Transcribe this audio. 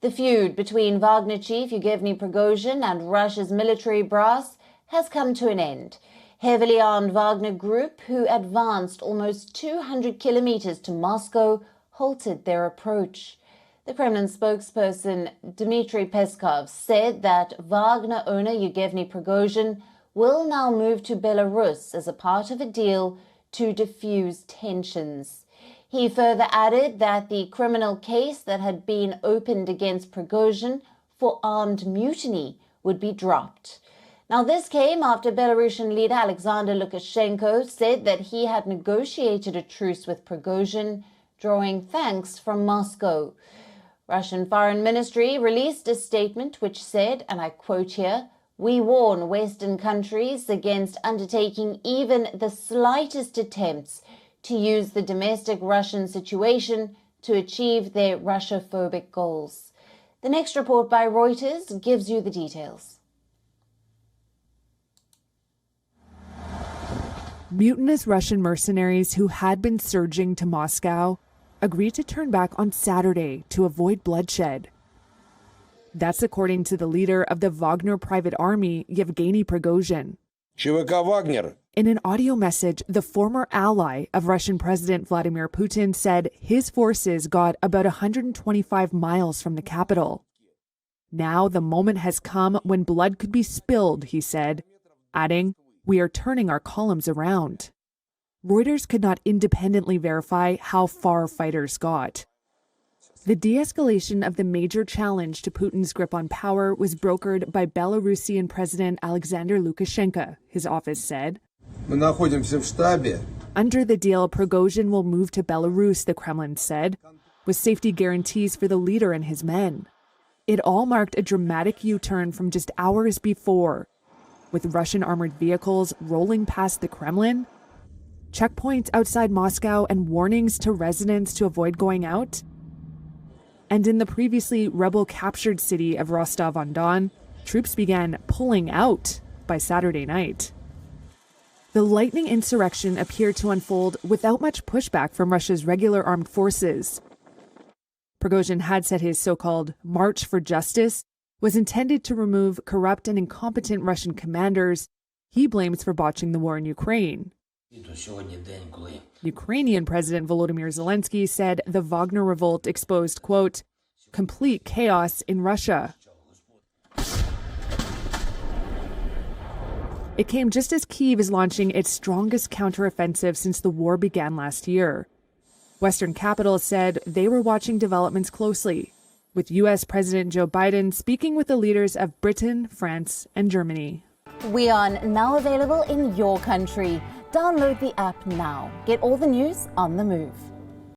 The feud between Wagner Chief Prigozhin and Russia's military brass has come to an end. Heavily armed Wagner Group, who advanced almost 200 kilometers to Moscow, halted their approach. The Kremlin spokesperson Dmitry Peskov said that Wagner owner Yevgeny Prigozhin will now move to Belarus as a part of a deal to defuse tensions. He further added that the criminal case that had been opened against Prigozhin for armed mutiny would be dropped. Now, this came after Belarusian leader Alexander Lukashenko said that he had negotiated a truce with Prigozhin, drawing thanks from Moscow. Russian Foreign Ministry released a statement which said, and I quote here, "We warn Western countries against undertaking even the slightest attempts to use the domestic Russian situation to achieve their Russia-phobic goals." The next report by Reuters gives you the details. Mutinous Russian mercenaries who had been surging to Moscow agreed to turn back on Saturday to avoid bloodshed. That's according to the leader of the Wagner private army, Yevgeny Prigozhin. In an audio message, the former ally of Russian President Vladimir Putin said his forces got about 125 miles from the capital. Now the moment has come when blood could be spilled, he said, adding, "We are turning our columns around." Reuters could not independently verify how far fighters got. The de-escalation of the major challenge to Putin's grip on power was brokered by Belarusian President Alexander Lukashenko, his office said. Under the deal, Prigozhin will move to Belarus, the Kremlin said, with safety guarantees for the leader and his men. It all marked a dramatic U-turn from just hours before, with Russian armored vehicles rolling past the Kremlin, checkpoints outside Moscow, and warnings to residents to avoid going out. And in the previously rebel-captured city of Rostov-on-Don, troops began pulling out by Saturday night. The lightning insurrection appeared to unfold without much pushback from Russia's regular armed forces. Prigozhin had said his so-called March for Justice was intended to remove corrupt and incompetent Russian commanders he blames for botching the war in Ukraine. Ukrainian President Volodymyr Zelensky said the Wagner revolt exposed, quote, "complete chaos in Russia." It came just as Kyiv is launching its strongest counteroffensive since the war began last year. Western capitals said they were watching developments closely, with U.S. President Joe Biden speaking with the leaders of Britain, France, and Germany. WION, now available in your country. Download the app now. Get all the news on the move.